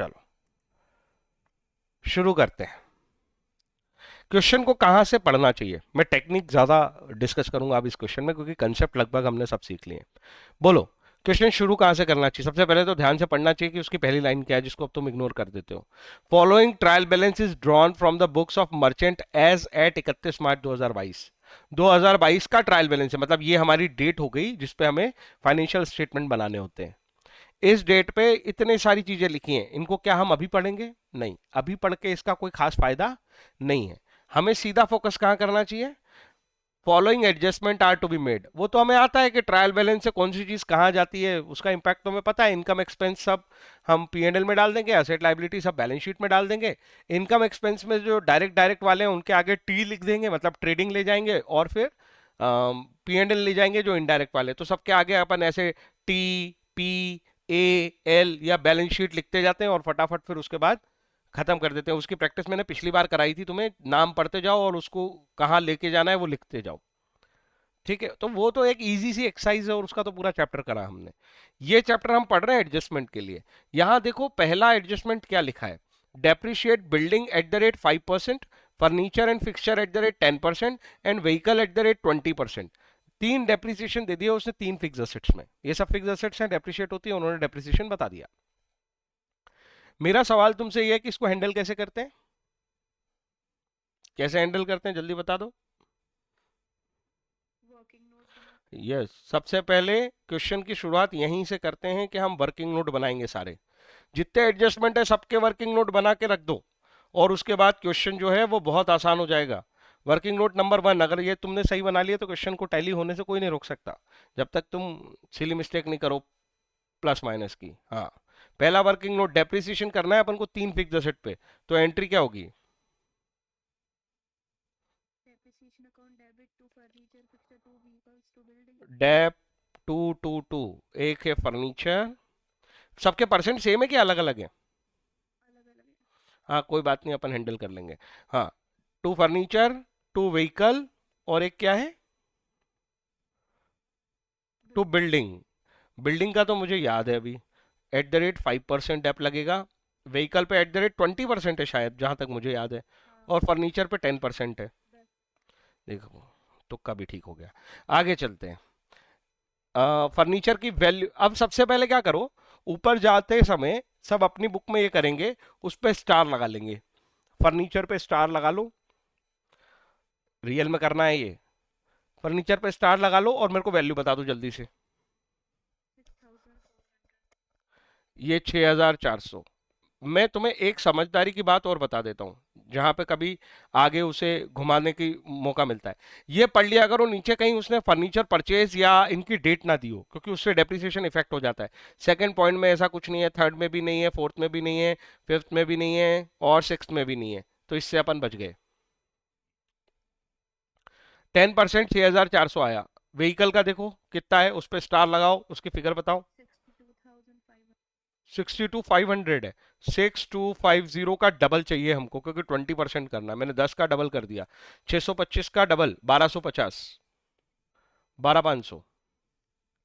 चलो शुरू करते हैं। क्वेश्चन को कहां से पढ़ना चाहिए, मैं टेक्निक ज्यादा डिस्कस करूंगा अब इस क्वेश्चन में, क्योंकि कंसेप्ट लगभग हमने सब सीख लिए। बोलो क्वेश्चन शुरू कहां से करना चाहिए। सबसे पहले तो ध्यान से पढ़ना चाहिए कि उसकी पहली लाइन क्या है, जिसको अब तुम इग्नोर कर देते हो। Following trial balance is drawn from the books of merchant as at 31 March 2022। 2022 का ट्रायल बैलेंस है, मतलब ये हमारी डेट हो गई जिसपे हमें फाइनेंशियल स्टेटमेंट बनाने होते हैं। इस डेट पे इतने सारी चीजें लिखी हैं, इनको क्या हम अभी पढ़ेंगे? नहीं, अभी पढ़ के इसका कोई खास फायदा नहीं है। हमें सीधा फोकस कहां करना चाहिए? Following adjustment are to be made. वो तो हमें आता है कि ट्रायल बैलेंस से कौन सी चीज कहां जाती है, उसका इंपैक्ट तो हमें पता है। इनकम एक्सपेंस सब हम P&L में डाल देंगे, एसेट लाइबिलिटी सब बैलेंस शीट में डाल देंगे। इनकम एक्सपेंस में जो डायरेक्ट डायरेक्ट वाले हैं उनके आगे टी लिख देंगे, मतलब ट्रेडिंग ले जाएंगे, और फिर P&L ले जाएंगे जो इनडायरेक्ट वाले, तो सबके आगे अपन ऐसे टी, पी, ए, एल या बैलेंस शीट लिखते जाते हैं और फटाफट फिर उसके बाद खत्म कर देते हैं। उसकी प्रैक्टिस मैंने पिछली बार कराई थी तुम्हें, नाम पढ़ते जाओ और उसको कहाँ लेके जाना है वो लिखते जाओ। ठीक है, तो वो तो एक इजी सी एक्सरसाइज है और उसका तो पूरा चैप्टर करा हमने। ये चैप्टर हम पढ़ रहे हैं एडजस्टमेंट के लिए। यहां देखो पहला एडजस्टमेंट क्या लिखा है। Depreciate building at the rate 5%, furniture and fixture at the rate 10% and vehicle at the rate 20%। तीन डेप्रिसिएशन दे दिया उसने तीन फिक्स एसेट्स में। ये सब फिक्स एसेट्स हैं, डेप्रिशिएट होती है, उन्होंने डेप्रिसिएशन बता दिया। मेरा सवाल तुमसे ये है कि इसको हैंडल कैसे करते हैं, कैसे हैंडल करते हैं, जल्दी बता दो। यस, सबसे पहले क्वेश्चन की शुरुआत यहीं से करते हैं कि हम वर्किंग नोट बनाएंगे सारे। जितने एडजस्टमेंट है सबके वर्किंग नोट बना के रख दो, और उसके बाद क्वेश्चन जो है वो बहुत आसान हो जाएगा। वर्किंग नोट नंबर 1, अगर ये तुमने सही बना लिया तो क्वेश्चन को टैली होने से कोई नहीं रोक सकता, जब तक तुम सिली मिस्टेक नहीं करो प्लस माइनस की। हाँ, पहला वर्किंग नोट डेप्रिसिएशन करना है अपन को तीन फिक्स एसेट पे, तो एंट्री क्या होगी? डेप टू टू टू। एक है फर्नीचर, सबके परसेंट सेम है कि अलग अलग है? हाँ कोई बात नहीं, अपन हैंडल कर लेंगे। हाँ, टू फर्नीचर, टू व्हीकल, और एक क्या है? To building. बिल्डिंग का तो मुझे याद है अभी, एट द रेट 5% डेप लगेगा। व्हीकल पे एट द रेट 20% है शायद, जहां तक मुझे याद है। और फर्नीचर पे 10% है। देखो, तुक्का भी ठीक हो गया। आगे चलते हैं। फर्नीचर की वैल्यू, अब सबसे पहले क्या करो, ऊपर जाते समय सब अपनी बुक में ये करेंगे, उस पर स्टार लगा लेंगे। फर्नीचर पे स्टार लगा लो, रियल में करना है ये। फर्नीचर पे स्टार लगा लो और मेरे को वैल्यू बता दो जल्दी से। ये 6400। मैं तुम्हें एक समझदारी की बात और बता देता हूँ, जहां पे कभी आगे उसे घुमाने की मौका मिलता है। ये पढ़ लिया करो, नीचे कहीं उसने फर्नीचर परचेज या इनकी डेट ना दी हो, क्योंकि उससे डेप्रिसिएशन इफेक्ट हो जाता है। सेकंड पॉइंट में ऐसा कुछ नहीं है, थर्ड में भी नहीं है, फोर्थ में भी नहीं है, फिफ्थ में भी नहीं है, और सिक्स में भी नहीं है, तो इससे अपन बच गए। 10% 6400 आया। व्हीकल का देखो कितना है, उस पर स्टार लगाओ, उसकी फिगर बताओ। 62,500 है। 6250 का डबल चाहिए हमको, क्योंकि 20% करना है। मैंने 10 का डबल कर दिया। 625 का डबल 1250, 12500।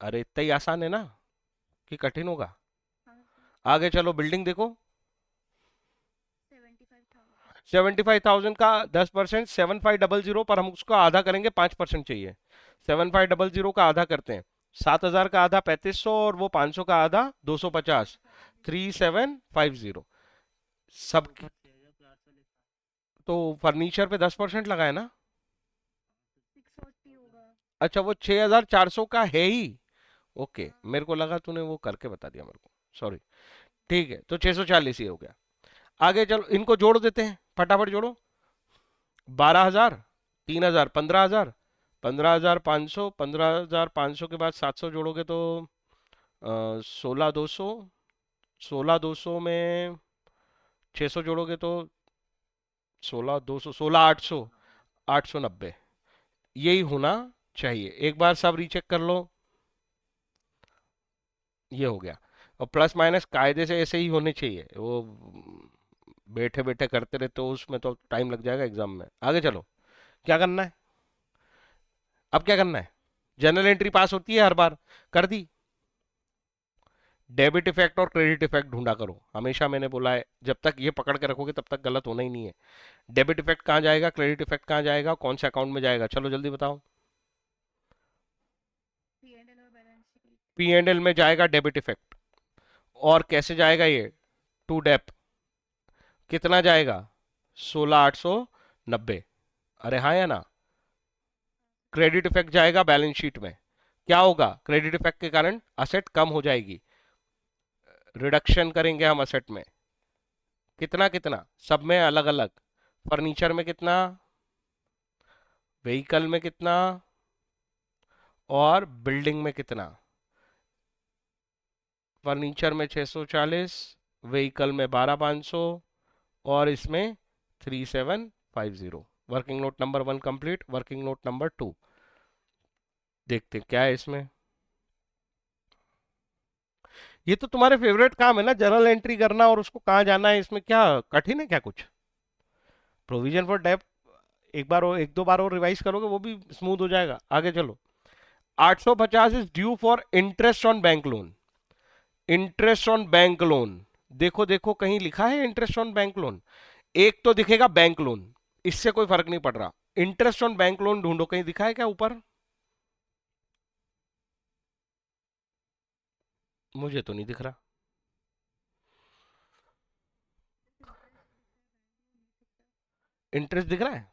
अरे इतना ही आसान है ना, कि कठिन होगा? आगे चलो, बिल्डिंग देखो। 75,000 का 10%, 7500, पर हम उसका आधा करेंगे, 5% चाहिए। 7500 का आधा करते हैं, 7,000 का आधा 3500, और वो 500 का आधा 250, 3750। सब, तो फर्नीचर पे 10% लगाए ना? अच्छा, वो 6400 का है ही। ओके, मेरे को लगा तूने वो करके बता दिया मेरे को, सॉरी। ठीक है, तो 640 ही हो गया। आगे चलो, इनको जोड़ देते हैं, फटाफट जोड़ो। 12,000, 3,000, 15,000, 15,500, 15,500 के बाद 700 जोड़ोगे तो 16,200, 16,200 में 600 जोड़ोगे तो 16,200, 16,800, 890। यही होना चाहिए। एक बार सब रीचेक कर लो, ये हो गया। और प्लस माइनस कायदे से ऐसे ही होने चाहिए, वो बैठे बैठे करते रहते हो उसमें तो टाइम लग जाएगा एग्जाम में। आगे चलो, क्या करना है? अब क्या करना है? जनरल एंट्री पास होती है हर बार, कर दी। डेबिट इफेक्ट और क्रेडिट इफेक्ट ढूंढा करो, हमेशा मैंने बोला है, जब तक ये पकड़ के रखोगे तब तक गलत होना ही नहीं है। डेबिट इफेक्ट कहाँ जाएगा, क्रेडिट इफेक्ट कहाँ जाएगा, कौन से अकाउंट में जाएगा, चलो जल्दी बताओ। P&L और balance sheet. P and L में जाएगा डेबिट इफेक्ट। और कैसे जाएगा ये, टू डेप, कितना जाएगा, 16,890। अरे हाँ या ना। क्रेडिट इफेक्ट जाएगा बैलेंस शीट में, क्या होगा, क्रेडिट इफेक्ट के कारण असेट कम हो जाएगी, रिडक्शन करेंगे हम असेट में, कितना कितना, सब में अलग अलग, फर्नीचर में कितना, व्हीकल में कितना, और बिल्डिंग में कितना। फर्नीचर में 640, व्हीकल में 12,500, और इसमें 3750। Working note number 1 complete, working note number 2 देखते हैं क्या है इसमें। ये तो तुम्हारे फेवरेट काम है ना, जर्नल एंट्री करना और उसको कहाँ जाना है, इसमें क्या कठिन है क्या कुछ। प्रोविजन फॉर डेप एक बार और एक दो बार और रिवाइज करोगे वो भी स्मूथ हो जाएगा, आगे चलो। 850 is due for interest on bank loan. Interest on bank loan, देखो देखो कहीं लिखा है इंटरेस्ट ऑन बैंक लोन, एक तो दिखेगा बैंक लोन, इससे कोई फर्क नहीं पड़ रहा। इंटरेस्ट ऑन बैंक लोन ढूंढो, कहीं दिखा है क्या ऊपर, मुझे तो नहीं दिख रहा। इंटरेस्ट दिख रहा है,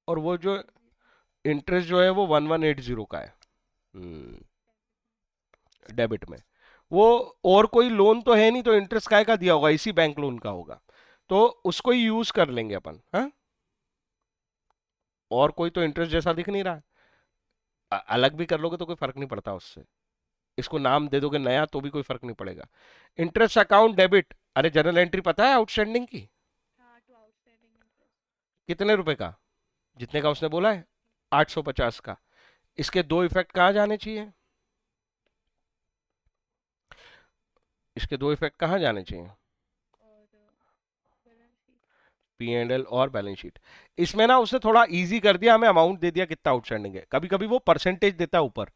और वो जो इंटरेस्ट जो है वो 1180 का है, डेबिट में। वो और कोई लोन तो है नहीं, तो इंटरेस्ट काय का दिया होगा, इसी बैंक लोन का होगा, तो उसको ही यूज कर लेंगे अपन, हाँ। और कोई तो इंटरेस्ट जैसा दिख नहीं रहा है। अलग भी कर लोगे तो कोई फर्क नहीं पड़ता उससे, इसको नाम दे दोगे नया तो भी कोई फर्क नहीं पड़ेगा। इंटरेस्ट अकाउंट डेबिट, अरे जनरल एंट्री पता है आउटस्टैंडिंग की, हाँ, टू आउटस्टैंडिंग इंटरेस्ट। कितने रुपए का, जितने का उसने बोला है, 850 का। इसके दो इफेक्ट कहाँ जाने चाहिए, इसके दो इफेक्ट कहाँ जाने चाहिए, और balance sheet. P and L और बैलेंस शीट। इसमें ना उसने थोड़ा इजी कर दिया, हमें अमाउंट दे दिया कितना आउटस्टैंडिंग है, कभी कभी वो परसेंटेज देता है ऊपर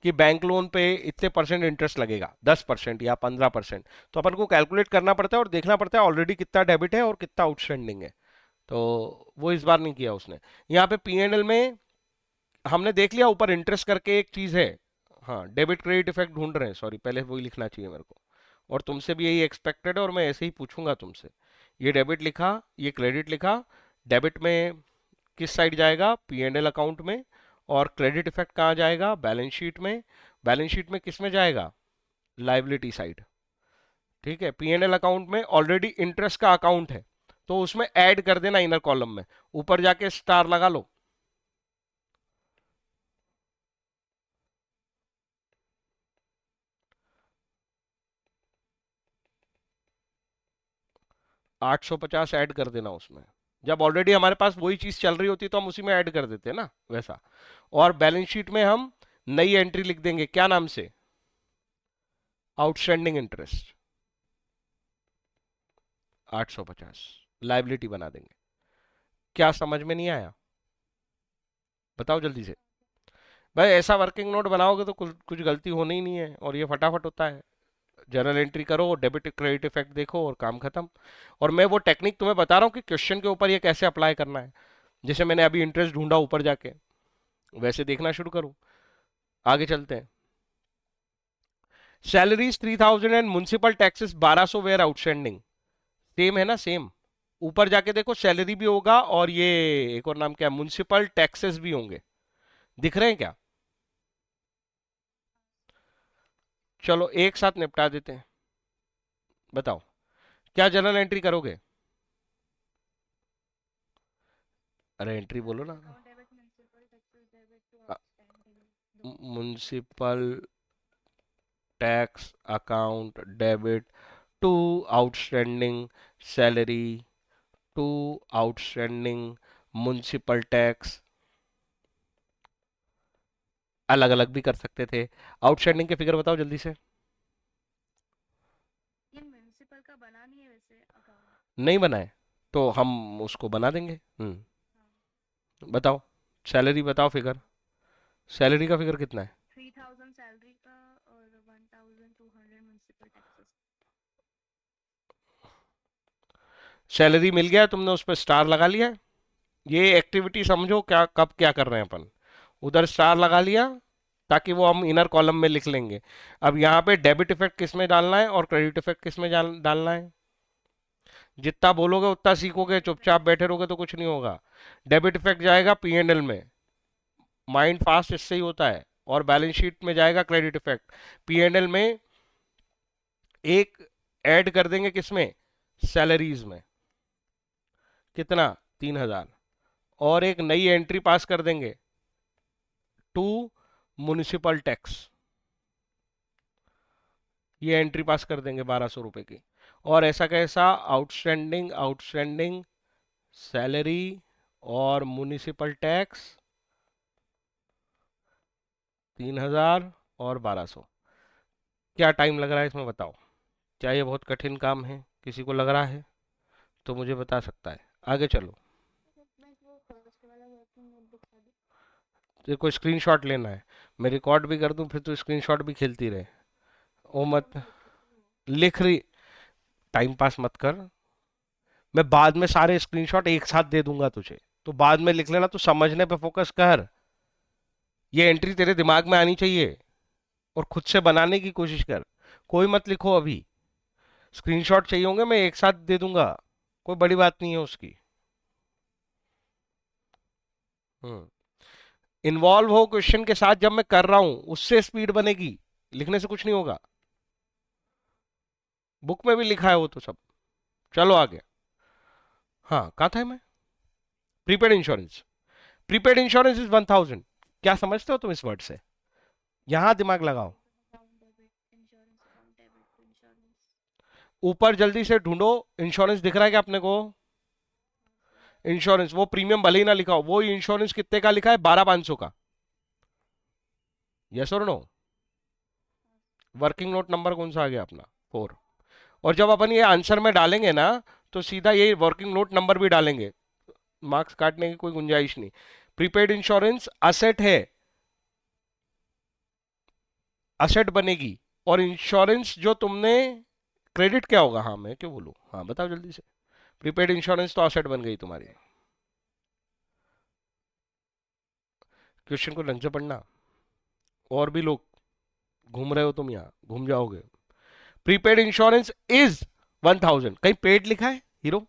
कि बैंक लोन पे इतने परसेंट इंटरेस्ट लगेगा, 10% या 15%, तो अपन को कैलकुलेट करना पड़ता है और देखना पड़ता है ऑलरेडी कितना डेबिट है और कितना आउटस्टैंडिंग है। तो वो इस बार नहीं किया उसने। यहाँ पे पी एंड एल में हमने देख लिया ऊपर इंटरेस्ट करके एक चीज है, हाँ डेबिट क्रेडिट इफेक्ट ढूंढ रहे हैं, सॉरी पहले वही लिखना चाहिए मेरे को, और तुमसे भी यही एक्सपेक्टेड है और मैं ऐसे ही पूछूंगा तुमसे। ये डेबिट लिखा, ये क्रेडिट लिखा, डेबिट में किस साइड जाएगा, पी एंड एल अकाउंट में, और क्रेडिट इफेक्ट कहाँ जाएगा, बैलेंस शीट में। बैलेंस शीट में किस में जाएगा, लाइबिलिटी साइड, ठीक है। पी एंड एल अकाउंट में ऑलरेडी इंटरेस्ट का अकाउंट है, तो उसमें ऐड कर देना इनर कॉलम में, ऊपर जाके स्टार लगा लो। 850 ऐड कर देना उसमें, जब ऑलरेडी हमारे पास वही चीज चल रही होती तो हम उसी में ऐड कर देते हैं ना वैसा। और बैलेंस शीट में हम नई एंट्री लिख देंगे, क्या नाम से, आउटस्टैंडिंग इंटरेस्ट 850, लाइबिलिटी बना देंगे। क्या समझ में नहीं आया, बताओ जल्दी से। भाई ऐसा वर्किंग नोट बनाओगे तो कुछ कुछ गलती होनी ही नहीं है, और ये फटाफट होता है। जर्नल एंट्री करो, डेबिट क्रेडिट इफेक्ट देखो और काम खत्म। और मैं वो टेक्निक तुम्हें बता रहा हूँ कि क्वेश्चन के ऊपर ये कैसे अप्लाई करना है, जैसे मैंने अभी इंटरेस्ट ढूंढा ऊपर जाके, वैसे देखना शुरू करूँ। आगे चलते हैं। Salaries 3000 and municipal taxes 1200 were outstanding, same है ना, सेम। ऊपर जाके देखो सैलरी भी होगा और ये एक और नाम क्या है, म्युनिसिपल टैक्सेस भी होंगे, दिख रहे हैं क्या। चलो एक साथ निपटा देते हैं, बताओ क्या जर्नल एंट्री करोगे, अरे एंट्री बोलो ना। Account debit, municipal taxes debit to outstanding, दो। Municipal tax account debit to outstanding salary, to outstanding municipal tax, अलग अलग भी कर सकते थे। आउटस्टैंडिंग के फिगर बताओ जल्दी से। ये म्युनिसिपल का बना नहीं है वैसे अकाउंट। नहीं बनाए तो हम उसको बना देंगे। हाँ। बताओ सैलरी, बताओ फिगर, सैलरी का फिगर कितना है, 3000 सैलरी का, और टोटल टैक्सेस। सैलरी मिल गया, तुमने उस पर स्टार लगा लिया। ये एक्टिविटी समझो क्या, कब क्या कर रहे हैं अपन। उधर स्टार लगा लिया ताकि वो हम इनर कॉलम में लिख लेंगे। अब यहाँ पे डेबिट इफेक्ट किस में डालना है और क्रेडिट इफेक्ट किस में डालना है। जितना बोलोगे उतना सीखोगे, चुपचाप बैठे रहोगे तो कुछ नहीं होगा। डेबिट इफेक्ट जाएगा पीएनएल में, माइंड फास्ट इससे ही होता है। और बैलेंस शीट में जाएगा क्रेडिट इफेक्ट। पीएनएल में एक ऐड कर देंगे किसमें, सैलरीज में। कितना, 3,000। और एक नई एंट्री पास कर देंगे टू म्युनिसिपल टैक्स। ये एंट्री पास कर देंगे 1,200 रुपए की। और ऐसा कैसा, आउटस्टैंडिंग आउटस्टैंडिंग सैलरी और म्युनिसिपल टैक्स 3,000 और 1,200। क्या टाइम लग रहा है इसमें बताओ। क्या ये बहुत कठिन काम है, किसी को लग रहा है तो मुझे बता सकता है। आगे चलो। मैं वो फर्स्ट वाला वर्किंग नोटबुक था। तेरे को स्क्रीनशॉट लेना है, मैं रिकॉर्ड भी कर दूं फिर तू स्क्रीनशॉट भी खेलती रहे। ओ वो मत मैं लिख रही हूँ। लिख रही, टाइम पास मत कर। मैं बाद में सारे स्क्रीनशॉट एक साथ दे दूंगा तुझे, तो बाद में लिख लेना, तू समझने पे फोकस कर। ये एंट्री तेरे दिमाग में आनी चाहिए और खुद से बनाने की कोशिश कर। कोई मत लिखो अभी, स्क्रीनशॉट चाहिए होंगे मैं एक साथ दे दूंगा, कोई बड़ी बात नहीं है उसकी। हम्म। इन्वॉल्व हो क्वेश्चन के साथ, जब मैं कर रहा हूं उससे स्पीड बनेगी, लिखने से कुछ नहीं होगा। बुक में भी लिखा है वो तो सब। चलो आगे। हाँ कहा था मैं, prepaid insurance. Prepaid insurance is 1,000। क्या समझते हो तुम इस वर्ड से, यहां दिमाग लगाओ। Account debit insurance, account debit insurance. ऊपर जल्दी से ढूंढो, इंश्योरेंस दिख रहा है क्या अपने को। इंश्योरेंस, वो प्रीमियम भले ही ना लिखा हो, वो इंश्योरेंस कितने का लिखा है, 12,500 का। यस और नो। वर्किंग नोट नंबर कौन सा आ गया अपना, 4। और जब अपन ये आंसर में डालेंगे ना, तो सीधा ये वर्किंग नोट नंबर भी डालेंगे, मार्क्स काटने की कोई गुंजाइश नहीं। प्रीपेड इंश्योरेंस असेट है, असेट बनेगी। और इंश्योरेंस जो तुमने, क्रेडिट क्या होगा, हाँ मैं क्यों बोलूं, हाँ बताओ जल्दी से। प्रीपेड इंश्योरेंस तो असेट बन गई तुम्हारी। क्वेश्चन को ढंग से पढ़ना, और भी लोग घूम रहे हो तुम, यहाँ घूम जाओगे। प्रीपेड इंश्योरेंस इज 1,000, कहीं पेड लिखा है हीरो।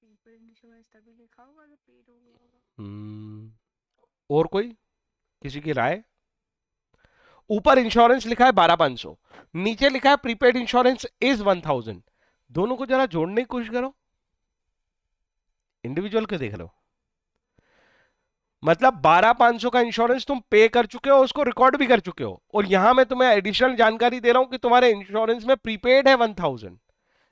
प्रीपेड इंश्योरेंस तभी लिखा होगा जब पेड हो गया होगा। और कोई, किसी की राय। ऊपर इंश्योरेंस लिखा है 12,500, नीचे लिखा है प्रीपेड इंश्योरेंस इज 1,000। दोनों को जरा जोड़ने की कोशिश करो, इंडिविजुअल के देख लो। मतलब 12,500 का इंश्योरेंस तुम पे कर चुके हो, उसको रिकॉर्ड भी कर चुके हो, और यहां मैं तुम्हें एडिशनल जानकारी दे रहा हूं कि तुम्हारे इंश्योरेंस में प्रीपेड है 1,000।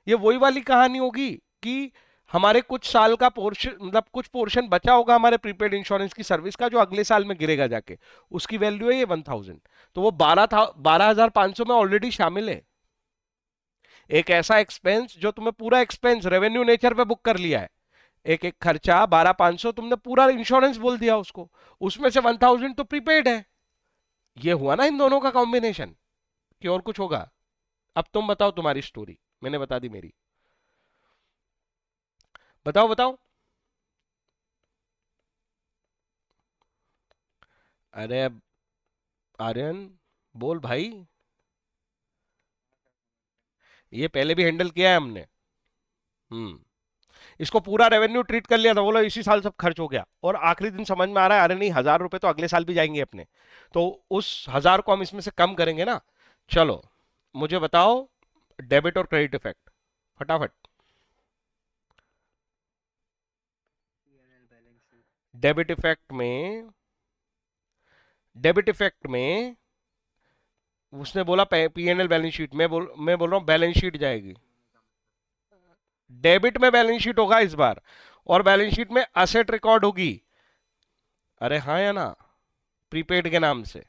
ये वही वाली कहानी होगी कि हमारे कुछ साल का पोर्शन, मतलब कुछ पोर्शन बचा होगा हमारे प्रीपेड इंश्योरेंस की सर्विस का, जो अगले साल में गिरेगा जाके, उसकी वैल्यू है ये 1,000। तो वो 12,500 में ऑलरेडी शामिल है। एक ऐसा एक्सपेंस जो तुम्हें पूरा एक्सपेंस रेवेन्यू नेचर पे बुक कर लिया है, एक एक खर्चा 12,500 तुमने पूरा इंश्योरेंस बोल दिया उसको, उसमें से 1,000 तो प्रीपेड है। ये हुआ ना इन दोनों का कॉम्बिनेशन, कि और कुछ होगा। अब तुम बताओ तुम्हारी स्टोरी, मैंने बता दी मेरी। बताओ बताओ। अरे आर्यन, बोल भाई। ये पहले भी हैंडल किया है हमने। हम्म। इसको पूरा रेवेन्यू ट्रीट कर लिया था, बोलो इसी साल सब खर्च हो गया, और आखिरी दिन समझ में आ रहा है अरे नहीं, 1,000 रुपए तो अगले साल भी जाएंगे अपने, तो उस 1,000 को हम इसमें से कम करेंगे ना। चलो मुझे बताओ, डेबिट और क्रेडिट इफेक्ट फटाफट। डेबिट इफेक्ट में, डेबिट इफेक्ट में उसने बोला पीएनएल बैलेंस शीट में, मैं बोल रहा हूं बैलेंस शीट जाएगी। डेबिट में बैलेंस शीट होगा इस बार, और बैलेंस शीट में असेट रिकॉर्ड होगी। अरे हाँ या ना, प्रीपेड के नाम से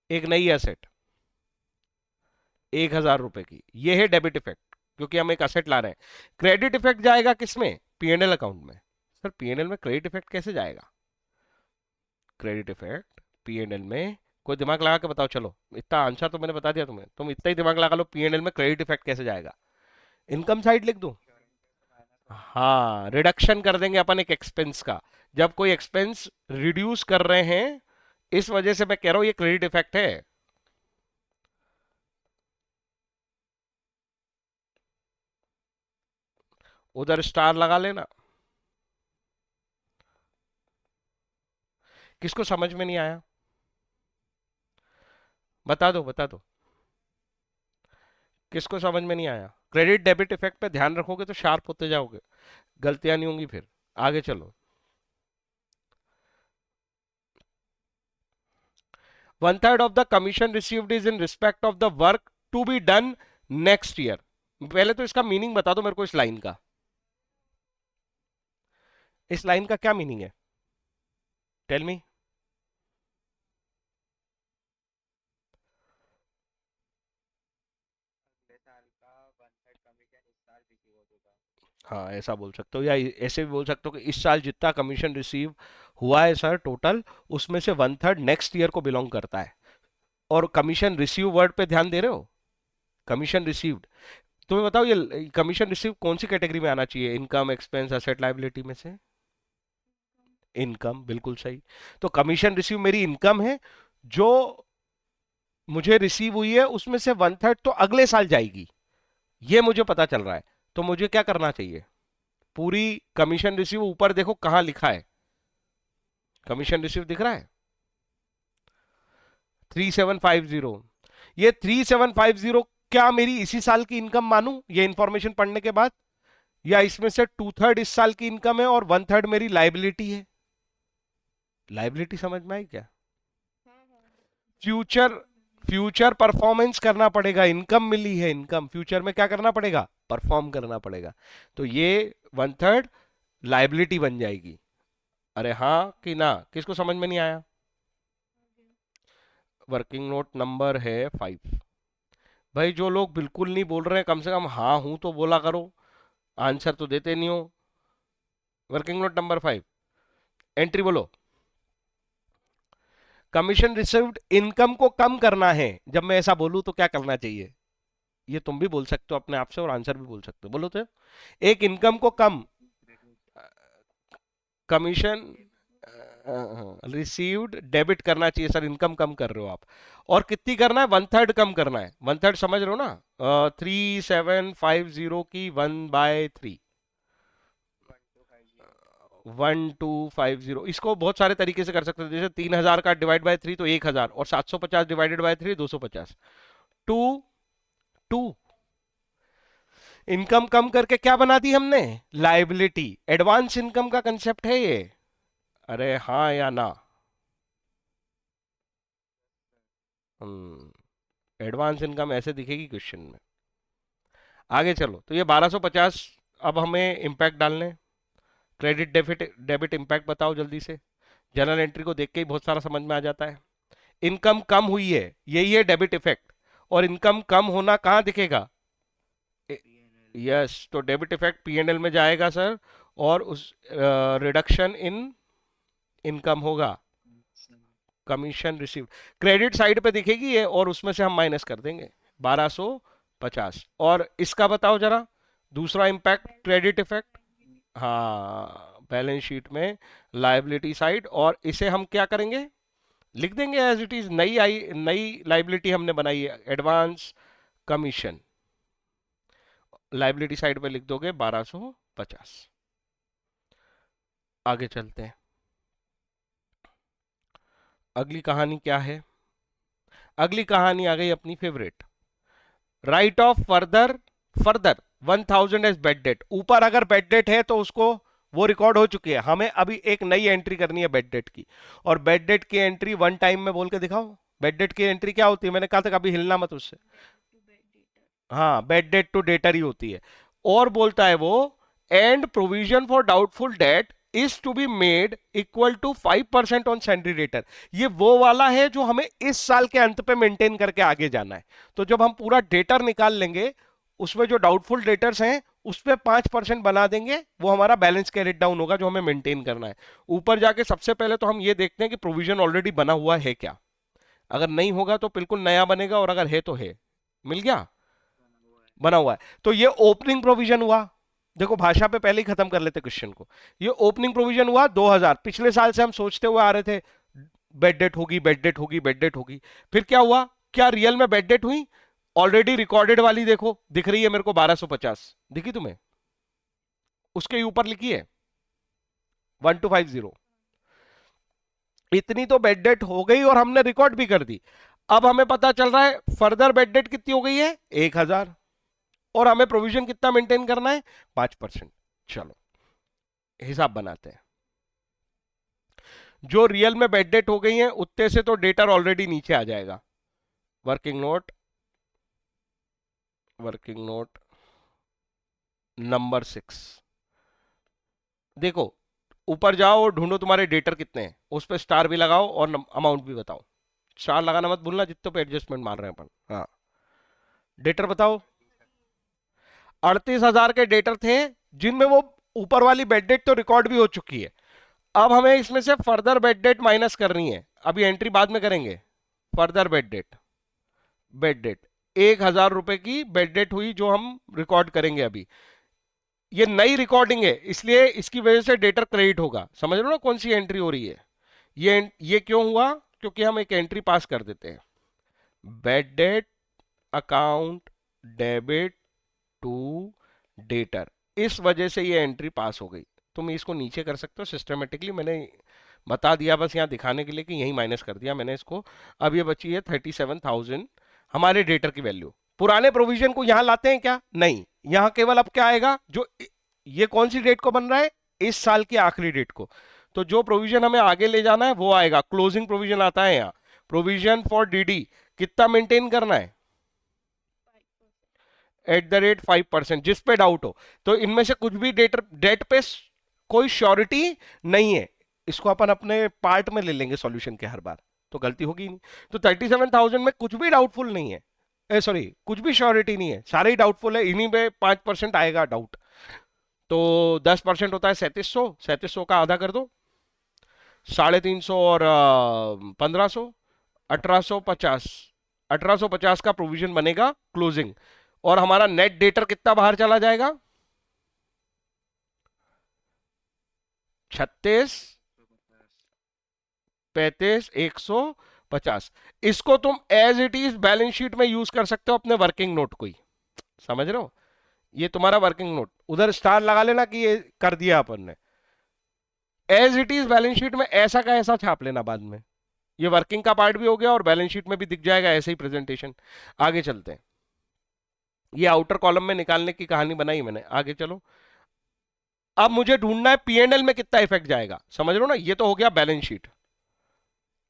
एक नई एसेट 1,000 रुपए की, ये है डेबिट इफेक्ट, क्योंकि हम एक असेट ला रहे हैं। क्रेडिट इफेक्ट जाएगा किसमें, पीएनएल अकाउंट में। सर पीएनएल में क्रेडिट इफेक्ट कैसे जाएगा, credit effect P and L में, कोई दिमाग लगा के बताओ, चलो इतना आंसर तो मैंने बता दिया तुम्हें, तुम इतना ही दिमाग लगा लो, पी एंड एल में क्रेडिट इफेक्ट कैसे जाएगा। इनकम साइड लिख दूं? हाँ, रिडक्शन कर देंगे अपन एक एक्सपेंस का, जब कोई एक्सपेंस रिड्यूस कर रहे हैं, इस वजह से मैं कह रहा हूं ये क्रेडिट इफेक्ट है। उधर स्टार लगा लेना। किसको समझ में नहीं आया? बता दो बता दो, किसको समझ में नहीं आया? क्रेडिट डेबिट इफेक्ट पे ध्यान रखोगे तो शार्प होते जाओगे, गलतियां नहीं होंगी फिर। आगे चलो। 1/3 of the commission received is in respect of the work to be done next year. पहले तो इसका मीनिंग बता दो मेरे को, इस लाइन का, इस लाइन का क्या मीनिंग है? Tell me. हाँ, ऐसा बोल सकते हो, या ऐसे भी बोल सकते हो कि इस साल जितना कमीशन रिसीव हुआ है सर टोटल, उसमें से 1/3 नेक्स्ट ईयर को बिलोंग करता है। और कमीशन रिसीव वर्ड पे ध्यान दे रहे हो? कमीशन रिसीव्ड, तुम्हें बताओ ये कमीशन रिसीव कौन सी कैटेगरी में आना चाहिए? इनकम, एक्सपेंस, एसेट, लायबिलिटी में से? इनकम, बिल्कुल सही। तो कमीशन रिसीव मेरी इनकम है, जो मुझे रिसीव हुई है उसमें से 1/3 तो अगले साल जाएगी, ये मुझे पता चल रहा है। तो मुझे क्या करना चाहिए? पूरी कमीशन रिसीव ऊपर देखो कहां लिखा है, कमीशन रिसीव दिख रहा है 3750। ये 3750 क्या मेरी इसी साल की इनकम मानूं ये इंफॉर्मेशन पढ़ने के बाद, या इसमें से 2/3 इस साल की इनकम है और 1/3 मेरी लाइबिलिटी है? लाइबिलिटी समझ में आई क्या? फ्यूचर, फ्यूचर परफॉर्मेंस करना पड़ेगा, इनकम मिली है, इनकम फ्यूचर में क्या करना पड़ेगा? परफॉर्म करना पड़ेगा। तो ये 1/3 लाइबिलिटी बन जाएगी। अरे हाँ कि ना, किसको समझ में नहीं आया? वर्किंग नोट नंबर है 5। भाई जो लोग बिल्कुल नहीं बोल रहे हैं, कम से कम हाँ हूं तो बोला करो, आंसर तो देते नहीं हो। वर्किंग नोट नंबर 5, एंट्री बोलो। कमीशन रिसीव्ड इनकम को कम करना है, जब मैं ऐसा बोलूं तो क्या करना चाहिए? ये तुम भी बोल सकते हो अपने आप से और आंसर भी बोल सकते हो, बोलो तो। एक इनकम को कम, कमीशन रिसीव्ड डेबिट करना चाहिए सर, इनकम कम कर रहे हो आप। और कितनी करना है? 1/3 कम करना है। 1/3 समझ रहे हो ना? 3750 की 1/3, 1250। इसको बहुत सारे तरीके से कर सकते हो, जैसे 3000 का डिवाइड बाय 3 तो 1000, और 750 divided by 3 250। To to income कम करके क्या बना दी हमने? लाइबिलिटी। एडवांस इनकम का कंसेप्ट है ये। अरे हाँ या ना? एडवांस इनकम ऐसे दिखेगी क्वेश्चन में। आगे चलो, तो ये 1250, अब हमें इंपैक्ट डालने, क्रेडिट डेबिट डेबिट इंपैक्ट बताओ जल्दी से। जनरल एंट्री को देख के ही बहुत सारा समझ में आ जाता है। इनकम कम हुई है, यही है डेबिट इफेक्ट। और इनकम कम होना कहाँ दिखेगा? यस, तो डेबिट इफेक्ट पीएनएल में जाएगा सर, और उस रिडक्शन इन इनकम होगा, कमीशन रिसीव क्रेडिट साइड पे दिखेगी ये, और उसमें से हम माइनस कर देंगे 1250। और इसका बताओ जरा, दूसरा इंपैक्ट क्रेडिट इफेक्ट। हाँ, बैलेंस शीट में लाइबिलिटी साइड, और इसे हम क्या करेंगे? लिख देंगे एज इट इज, नई आई, नई लाइबिलिटी हमने बनाई है, एडवांस कमीशन। लाइबिलिटी साइड पे लिख दोगे 1250। आगे चलते हैं, अगली कहानी क्या है? अगली कहानी आ गई अपनी favourite, write off further, further 1000 as bad debt. ऊपर अगर बेड डेट है तो उसको, वो रिकॉर्ड हो चुकी है, हमें अभी एक नई एंट्री करनी है बेड डेट की। और बेड डेट की एंट्री वन टाइम में बोल के दिखाओ। बेड डेट की एंट्री क्या होती है? मैंने कहा था कभी हिलना मत उससे। हाँ, बेड डेट टू डेटर ही होती है। और बोलता है वो, and provision for doubtful debt is to be made equal to 5% on sundry debtor. ये वो वाला है जो हमें इस साल के अंत पे मेंटेन करके आगे जाना है। तो जब हम पूरा डेटर निकाल लेंगे, उसमें जो डाउटफुल डेटर्स हैं उस पे 5% बना देंगे, वो हमारा बैलेंस कैरिड डाउन होगा जो हमें मेंटेन करना है। ऊपर जाके सबसे पहले तो हम ये देखते हैं कि प्रोविजन ऑलरेडी बना हुआ है क्या। अगर नहीं होगा तो बिल्कुल नया बनेगा, और अगर है तो है। मिल गया? बना हुआ है। तो ये ओपनिंग प्रोविजन हुआ। देखो भाषा पे पहले ही खत्म कर लेते क्वेश्चन को। ये ओपनिंग प्रोविजन हुआ 2000। पिछले साल से हम सोचते हुए आ रहे थे बेड डेट होगी, बेड डेट होगी, बेड डेट होगी। फिर क्या हुआ? क्या रियल में बेड डेट हुई? ऑलरेडी रिकॉर्डेड वाली देखो, दिख रही है मेरे को 1250, दिखी तुम्हें? उसके ऊपर लिखी है 1250। इतनी तो बेड डेट हो गई और हमने रिकॉर्ड भी कर दी। अब हमें पता चल रहा है फर्दर बेड डेट कितनी हो गई है, 1000। और हमें प्रोविजन कितना मेंटेन करना है, 5%। चलो हिसाब बनाते हैं। जो रियल में बेड डेट हो गई है उतने से तो डेटर ऑलरेडी नीचे आ जाएगा। Working note, working note number 6। देखो ऊपर जाओ और ढूंढो तुम्हारे डेटर कितने हैं, उस पर स्टार भी लगाओ और अमाउंट भी बताओ। स्टार लगाना मत भूलना जितने पे एडजस्टमेंट मार रहे हैं अपन। हाँ, डेटर बताओ। 38,000 के डेटर थे, जिनमें वो ऊपर वाली बेड डेट तो रिकॉर्ड भी हो चुकी है। अब हमें इसमें से फर्दर बेड डेट माइनस करनी है। अभी एंट्री बाद में करेंगे। Further bed date, bed date 1,000 रुपए की बेड डेट हुई जो हम रिकॉर्ड करेंगे अभी। ये नई रिकॉर्डिंग है इसलिए इसकी वजह से डेटर क्रेडिट होगा। समझ लो ना कौन सी एंट्री हो रही है। ये क्यों हुआ? क्योंकि हम एक एंट्री पास कर देते हैं, bad debt account debit to debtor. इस वजह से ये एंट्री पास हो गई। तुम इसको नीचे कर सकते हो सिस्टमेटिकली, मैंने बता दिया बस यहाँ दिखाने के लिए कि यही माइनस कर दिया मैंने इसको। अब ये बची है 37,000 हमारे डेटर की वैल्यू। पुराने प्रोविजन को यहां लाते हैं क्या? नहीं, यहां केवल अब क्या आएगा, जो ये कौन सी डेट को बन रहा है, इस साल की आखिरी डेट को। तो जो प्रोविजन हमें आगे ले जाना है वो आएगा। क्लोजिंग प्रोविजन आता है यहाँ। प्रोविजन फॉर डीडी कितना मेंटेन करना है, 5%, जिस पे डाउट हो। तो इनमें से कुछ भी डेट पे कोई श्योरिटी नहीं है। इसको अपन अपने पार्ट में ले लेंगे सॉल्यूशन के हर बार, तो गलती होगी नहीं। तो 37,000 में कुछ भी डाउटफुल नहीं है, सॉरी कुछ भी श्योरिटी नहीं है, सारे ही डाउटफुल है। इन्हीं पे 5% आएगा डाउट। तो 10% होता है 3700, 3700 का आधा कर दो, 350 और 1500, 1850। 1850 का प्रोविजन बनेगा क्लोजिंग। और हमारा नेट डेटर कितना बाहर चला जाएगा, 36, 35, 150। इसको तुम as it is balance sheet में यूज कर सकते हो अपने वर्किंग नोट को ही। समझ रहे हो? ये तुम्हारा वर्किंग नोट, उधर स्टार लगा लेना कि ये कर दिया अपन ने। As it is balance sheet में ऐसा का ऐसा छाप लेना बाद में। ये वर्किंग का पार्ट भी हो गया और बैलेंस शीट में भी दिख जाएगा ऐसे ही प्रेजेंटेशन। आगे चलते हैं। ये आउटर कॉलम में निकालने की कहानी बनाई मैंने, आगे चलो। अब मुझे ढूंढना है पीएनएल में कितना इफेक्ट जाएगा। समझ लो ना, ये तो हो गया बैलेंस शीट,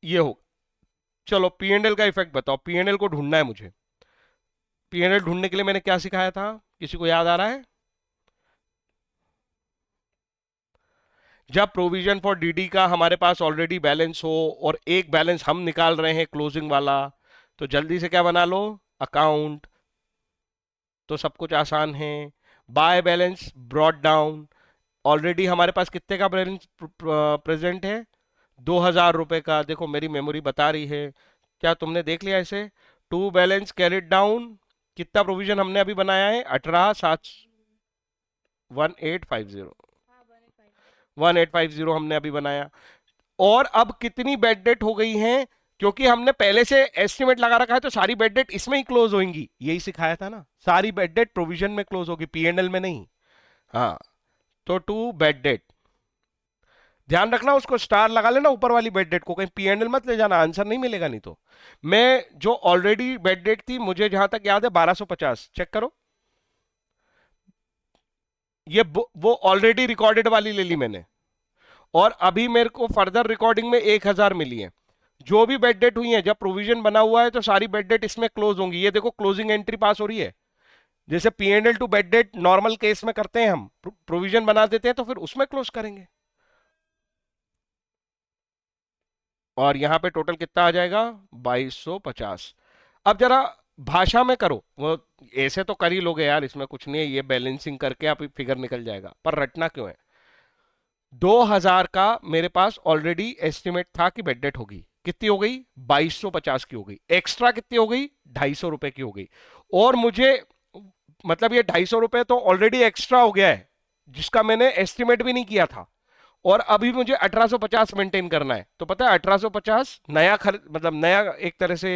ये हो। चलो पीएनएल का इफेक्ट बताओ, पीएनएल को ढूंढना है मुझे। पीएनएल ढूंढने के लिए मैंने क्या सिखाया था, किसी को याद आ रहा है? जब प्रोविजन फॉर डीडी का हमारे पास ऑलरेडी बैलेंस हो और एक बैलेंस हम निकाल रहे हैं क्लोजिंग वाला, तो जल्दी से क्या बना लो, अकाउंट। तो सब कुछ आसान है। By balance brought down. Already हमारे पास कितने का बैलेंस प्रेजेंट है, 2,000 रुपए का। देखो मेरी मेमोरी बता रही है, क्या तुमने देख लिया इसे? टू बैलेंस कैरिड डाउन, कितना प्रोविजन हमने अभी बनाया है, 18,7, 1850, हाँ 185। 1850 हमने अभी बनाया। और अब कितनी बेड डेट हो गई है, क्योंकि हमने पहले से एस्टिमेट लगा रखा है तो सारी बेड डेट इसमें ही क्लोज होंगी। यही सिखाया था ना, सारी बेड डेट प्रोविजन में क्लोज होगी, पीएनएल में नहीं। हाँ, तो टू बेड डेट, ध्यान रखना उसको स्टार लगा लेना ऊपर वाली बेड डेट को, कहीं पीएनएल मत ले जाना, आंसर नहीं मिलेगा नहीं तो। मैं जो ऑलरेडी बेड डेट थी मुझे जहां तक याद है 1250, चेक करो। ये वो ऑलरेडी रिकॉर्डेड वाली ले ली मैंने, और अभी मेरे को फर्दर रिकॉर्डिंग में 1,000 मिली है। जो भी बेड डेट हुई है, जब प्रोविजन बना हुआ है तो सारी बेड डेट इसमें क्लोज होंगी। ये देखो क्लोजिंग एंट्री पास हो रही है। जैसे PNL to bad debt normal case में करते हैं हम, प्रोविजन बना देते हैं तो फिर उसमें क्लोज करेंगे। और यहां पे टोटल कितना आ जाएगा, 2250। अब जरा भाषा में करो, वो ऐसे तो कर ही लोगे यार, इसमें कुछ नहीं है, ये बैलेंसिंग करके आप फिगर निकल जाएगा, पर रटना क्यों है? 2000 का मेरे पास ऑलरेडी एस्टिमेट था कि बेड डेट होगी, कितनी हो गई? 2250 की हो गई। एक्स्ट्रा कितनी हो गई? 250 रुपए की हो गई। और मुझे, मतलब ये 250 रुपए तो ऑलरेडी एक्स्ट्रा हो गया है, जिसका मैंने एस्टिमेट भी नहीं किया था। और अभी मुझे 1850 मेंटेन करना है, तो पता है 1850 नया खर्च, मतलब नया एक तरह से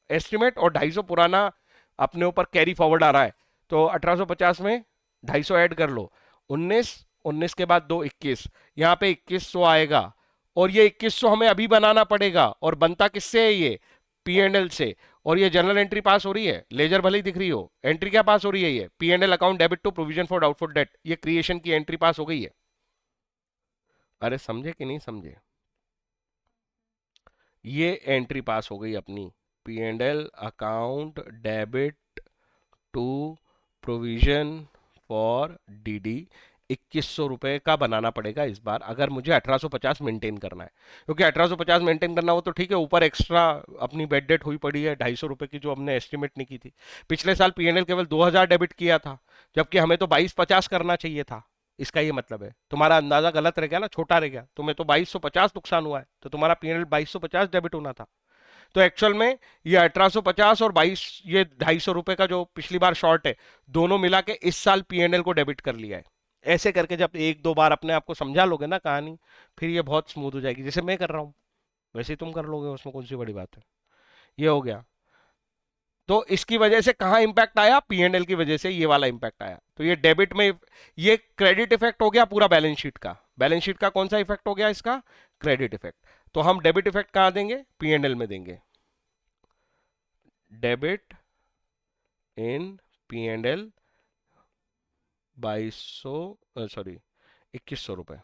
एस्टिमेट, और 250 पुराना अपने ऊपर कैरी फॉरवर्ड आ रहा है। तो 1850 में 250 ऐड कर लो, 19, 19 के बाद 2 21, यहाँ पे 2100 आएगा। और ये 2100 हमें अभी बनाना पड़ेगा, और बनता किससे है ये? पी एंड एल से। और ये जनरल एंट्री पास हो रही है, लेजर भले ही दिख रही हो, एंट्री क्या पास हो रही है? ये P and L account debit to provision for doubtful debt, ये क्रिएशन की एंट्री पास हो गई है। अरे समझे कि नहीं समझे? ये एंट्री पास हो गई अपनी, P and L account debit to provision for DD. 2100 रुपए का बनाना पड़ेगा इस बार, अगर मुझे 1850 मेंटेन करना है। क्योंकि 1850 मेंटेन करना हो तो ठीक है, ऊपर एक्स्ट्रा अपनी बेड डेट हुई पड़ी है 250 रुपए की, जो हमने एस्टिमेट नहीं की थी। पिछले साल पीएनएल केवल 2000 डेबिट किया था, जबकि हमें तो 2250 करना चाहिए था। इसका ये मतलब है तुम्हारा अंदाजा गलत रह गया ना, छोटा रह गया, तुम्हें तो 2250 नुकसान हुआ है, तो तुम्हारा पीएनएल 2250 डेबिट होना था। तो एक्चुअल में ये 1850 और 22, ये 250 रुपए का जो पिछली बार शॉर्ट है, दोनों मिला के इस साल पीएनएल को डेबिट कर लिया है। ऐसे करके जब एक दो बार अपने आप को समझा लोगे ना कहानी, फिर ये बहुत स्मूथ हो जाएगी, जैसे मैं कर रहा हूँ वैसे ही तुम कर लोगे, उसमें कौन सी बड़ी बात है। ये हो गया। तो इसकी वजह से कहाँ इंपैक्ट आया? पीएनएल की वजह से ये वाला इंपैक्ट आया, तो ये डेबिट में, ये क्रेडिट इफेक्ट हो गया पूरा बैलेंस शीट का। बैलेंस शीट का कौन सा इफेक्ट हो गया? इसका क्रेडिट इफेक्ट। तो हम डेबिट इफेक्ट कहाँ देंगे? पीएनएल में देंगे। Debit in P and L 2200, sorry 2100 रुपए।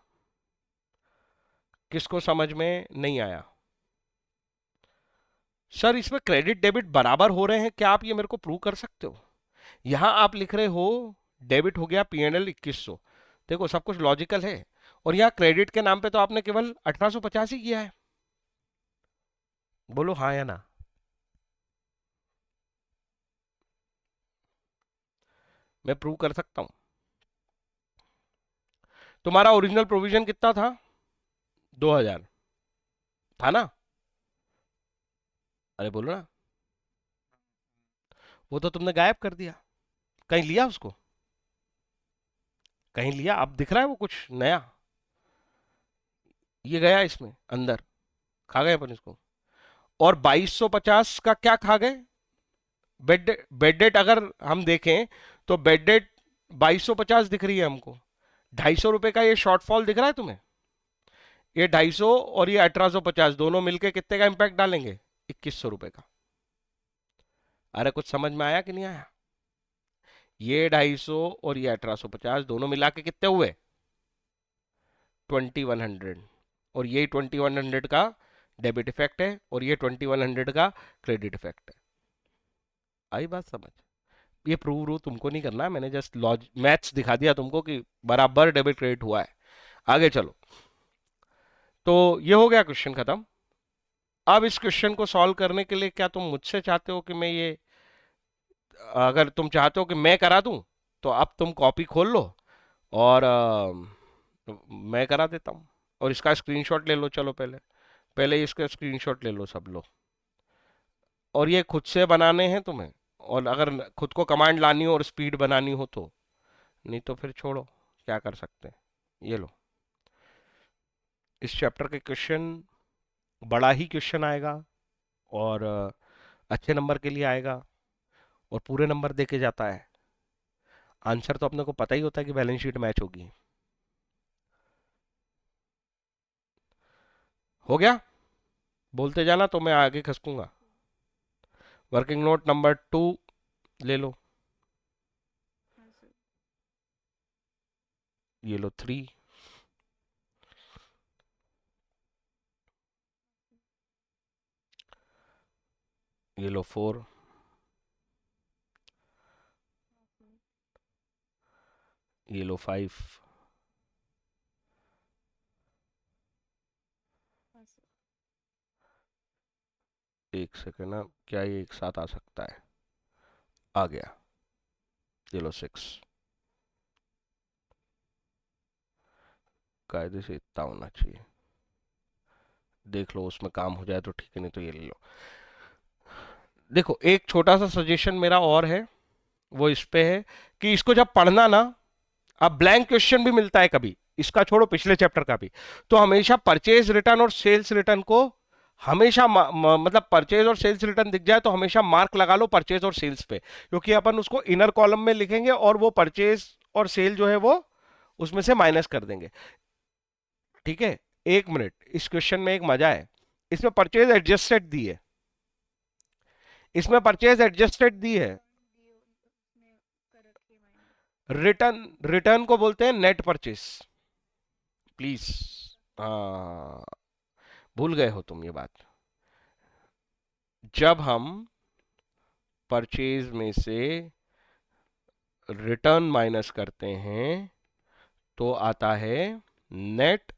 किसको समझ में नहीं आया? सर इसमें क्रेडिट डेबिट बराबर हो रहे हैं क्या, आप ये मेरे को प्रूव कर सकते हो? यहां आप लिख रहे हो डेबिट हो गया पीएनएल 2100, देखो सब कुछ लॉजिकल है। और यहाँ क्रेडिट के नाम पे तो आपने केवल 1850 ही किया है। बोलो हाँ या ना। मैं प्रूव कर सकता हूं। तुम्हारा ओरिजिनल प्रोविजन कितना था? 2000 था ना? अरे बोलो ना। वो तो तुमने गायब कर दिया, कहीं लिया उसको? कहीं लिया? अब दिख रहा है वो कुछ नया? ये गया इसमें अंदर, खा गए अपन इसको। और 2250 का क्या खा गए? बेड डेट अगर हम देखें तो बेड डेट 2250 दिख रही है हमको। 250 रुपए का ये शॉर्टफॉल दिख रहा है तुम्हें? ये 250 और ये 1850 दोनों मिलके कितने का इंपैक्ट डालेंगे? 2100 रुपए का। अरे कुछ समझ में आया कि नहीं आया? ये 250 और ये 1850 दोनों मिला के कितने हुए? 2100। और ये 2100 का डेबिट इफेक्ट है, और ये 2100 का क्रेडिट इफेक्ट है। आई बात समझ? ये प्रूव रू तुमको नहीं करना है, मैंने जस्ट लॉज मैथ्स दिखा दिया तुमको कि बराबर डेबिट क्रेडिट हुआ है। आगे चलो। तो ये हो गया क्वेश्चन खत्म। अब इस क्वेश्चन को सॉल्व करने के लिए क्या तुम मुझसे चाहते हो कि मैं ये, अगर तुम चाहते हो कि मैं करा दूं, तो अब तुम कॉपी खोल लो, और मैं करा देता हूँ। और इसका स्क्रीनशॉट ले लो, चलो पहले, पहले इसका स्क्रीनशॉट ले लो सब लोग। और ये खुद से बनाने हैं तुम्हें, और अगर खुद को कमांड लानी हो और स्पीड बनानी हो तो, नहीं तो फिर छोड़ो, क्या कर सकते हैं। ये लो, इस चैप्टर के क्वेश्चन, बड़ा ही क्वेश्चन आएगा, और अच्छे नंबर के लिए आएगा, और पूरे नंबर देके जाता है। आंसर तो अपने को पता ही होता है कि बैलेंस शीट मैच होगी। हो गया? बोलते जाना तो मैं आगे खसकूंगा। वर्किंग नोट नंबर 2 ले लो। हाँ सर। ये लो 3। ये लो 4। ओके। ये लो 5। हाँ सर। एक सेकेंड ना, क्या ये एक साथ आ सकता है? आ गया, ये लो 6, कायदे से इतना होना चाहिए, देख लो उसमें काम हो जाए तो ठीक है, नहीं तो ये ले लो। देखो एक छोटा सा सजेशन मेरा और है, वो इस पे है कि इसको जब पढ़ना ना, अब ब्लैंक क्वेश्चन भी मिलता है कभी, इसका छोड़ो पिछले चैप्टर का भी, तो हमेशा परचेज रिटर्न और सेल्स रिटर्न को हमेशा मतलब परचेज और सेल्स रिटर्न दिख जाए तो हमेशा मार्क लगा लो परचेज और सेल्स पे, क्योंकि अपन उसको इनर कॉलम में लिखेंगे और वो परचेज और सेल जो है वो उसमें से माइनस कर देंगे। ठीक है, एक मिनट, इस क्वेश्चन में एक मजा है, इसमें परचेज एडजस्टेड दी है, इसमें परचेज एडजस्टेड दी है, उसने कर रखी है माइनस। रिटर्न, रिटर्न को बोलते हैं नेट परचेज, प्लीज, हाँ भूल गए हो तुम ये बात। जब हम परचेज में से रिटर्न माइनस करते हैं तो आता है नेट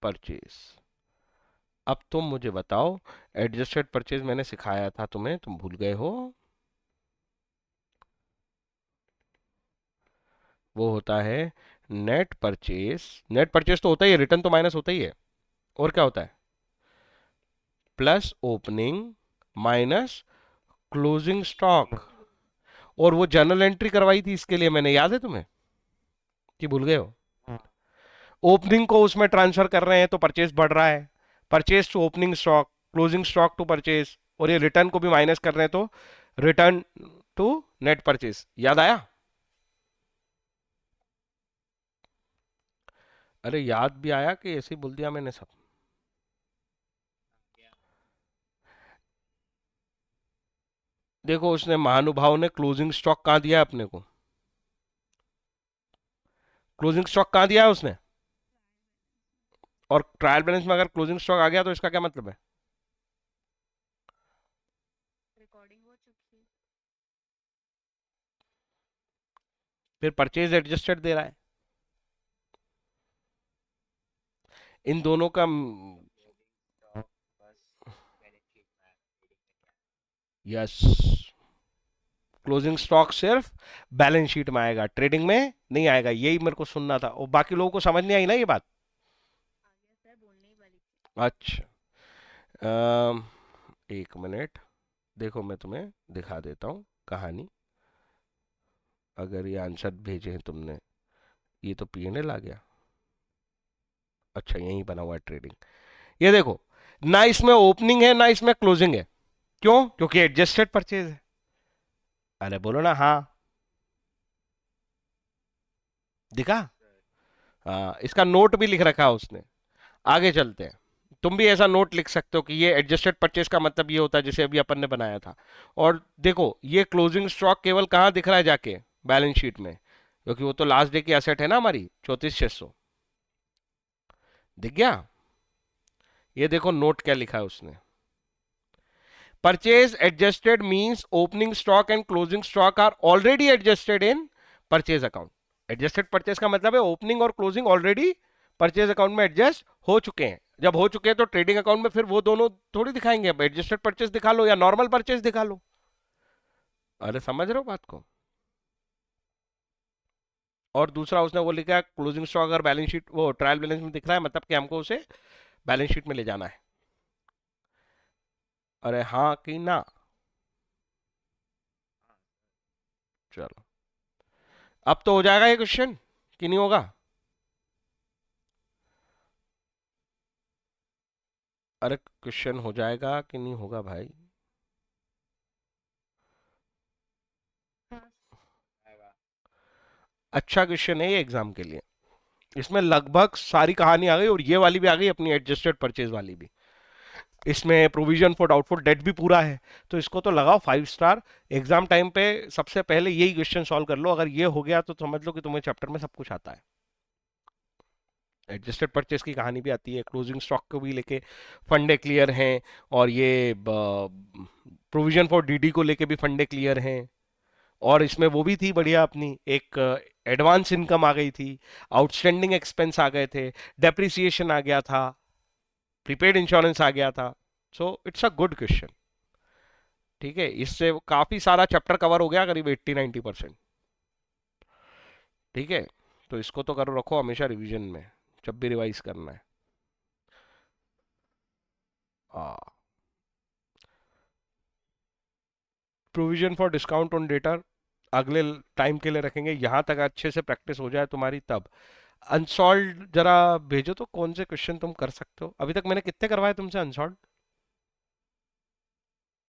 परचेज। अब तुम मुझे बताओ, एडजस्टेड परचेज मैंने सिखाया था तुम्हें, तुम भूल गए हो? वो होता है नेट परचेज, नेट परचेज तो होता ही है, रिटर्न तो माइनस होता ही है, और क्या होता है, plus opening minus closing stock. और वो जर्नल एंट्री करवाई थी इसके लिए मैंने, याद है तुम्हें कि भूल गए हो? ओपनिंग को उसमें ट्रांसफर कर रहे हैं तो परचेज बढ़ रहा है, purchase to opening stock, closing stock to purchase, और ये रिटर्न को भी माइनस कर रहे हैं तो रिटर्न टू नेट परचेज। याद आया? अरे याद भी आया कि ऐसे ही बोल दिया मैंने सब? देखो उसने महानुभाव ने क्लोजिंग स्टॉक कहां दिया है अपने को, क्लोजिंग स्टॉक कहां दिया है उसने, और ट्रायल बैलेंस में अगर क्लोजिंग स्टॉक आ गया तो इसका क्या मतलब है? रिकॉर्डिंग हो चुकी है। फिर परचेज एडजस्टेड दे रहा है, इन दोनों का यस, क्लोजिंग स्टॉक सिर्फ बैलेंस शीट में आएगा, ट्रेडिंग में नहीं आएगा, यही मेरे को सुनना था, और बाकी लोगों को समझ नहीं आई ना ये बात? आ गया सर, बोलने ही वाली थी। अच्छा, एक मिनट, देखो मैं तुम्हें दिखा देता हूँ कहानी, अगर ये आंसर भेजे हैं तुमने, ये तो पीएनएल आ गया, अच्छा यही बना हुआ है ट्रेडिंग, ये देखो, ना इसमें ओपनिंग है ना इसमें क्लोजिंग है, क्यों? क्योंकि एडजस्टेड परचेज है। अरे बोलो ना हाँ, दिखा? हाँ, इसका नोट भी लिख रखा है उसने। आगे चलते हैं, तुम भी ऐसा नोट लिख सकते हो कि ये एडजस्टेड परचेज का मतलब ये होता है जैसे अभी अपन ने बनाया था। और देखो ये क्लोजिंग स्टॉक केवल कहाँ दिख रहा है जाके, बैलेंस शीट में, क्योंकि वो तो लास्ट डे की एसेट है ना हमारी 34,600, दिख गया? ये देखो नोट क्या लिखा है उसने, purchase adjusted means opening stock and closing stock are already adjusted in purchase account. Adjusted purchase का मतलब है ओपनिंग और क्लोजिंग ऑलरेडी परचेज अकाउंट में एडजस्ट हो चुके हैं। जब हो चुके हैं तो ट्रेडिंग अकाउंट में फिर वो दोनों थोड़ी दिखाएंगे, अब एडजस्टेड परचेज दिखा लो या नॉर्मल परचेज दिखा लो। अरे समझ रहे हो बात को? और दूसरा उसने वो लिखा है क्लोजिंग स्टॉक अगर बैलेंस शीट वो ट्रायल बैलेंस में दिख रहा है मतलब कि हमको उसे बैलेंस शीट में ले जाना है। अरे हाँ कि ना? चलो, अब तो हो जाएगा ये क्वेश्चन कि नहीं होगा? अरे क्वेश्चन हो जाएगा कि नहीं होगा भाई? हाँ। अच्छा क्वेश्चन है ये एग्जाम के लिए, इसमें लगभग सारी कहानी आ गई, और ये वाली भी आ गई अपनी एडजस्टेड परचेज वाली भी, इसमें प्रोविजन फॉर डाउटफुल डेट भी पूरा है, तो इसको तो लगाओ 5 स्टार। एग्जाम टाइम पे सबसे पहले यही क्वेश्चन सॉल्व कर लो, अगर ये हो गया तो समझ लो कि तुम्हें चैप्टर में सब कुछ आता है। एडजस्टेड परचेज की कहानी भी आती है, क्लोजिंग स्टॉक को भी लेके फंडे क्लियर हैं, और ये प्रोविजन फॉर डीडी को लेके भी फंडे क्लियर हैं, और इसमें वो भी थी बढ़िया अपनी एक एडवांस इनकम आ गई थी, आउटस्टैंडिंग एक्सपेंस आ गए थे, डेप्रिसिएशन आ गया था, प्रीपेड इंश्योरेंस आ गया था। So it's a good question. ठीक है, इससे काफी सारा चैप्टर कवर हो गया, करीब 80-90%। ठीक है, तो इसको तो करो, रखो हमेशा रिवीजन में जब भी रिवाइज करना है। हाँ, provision for discount on data अगले टाइम के लिए रखेंगे, यहां तक अच्छे से प्रैक्टिस हो जाए तुम्हारी तब। अनसॉल्व जरा भेजो तो, कौन से क्वेश्चन तुम कर सकते हो। अभी तक मैंने कितने करवाए तुमसे अनसॉल्व?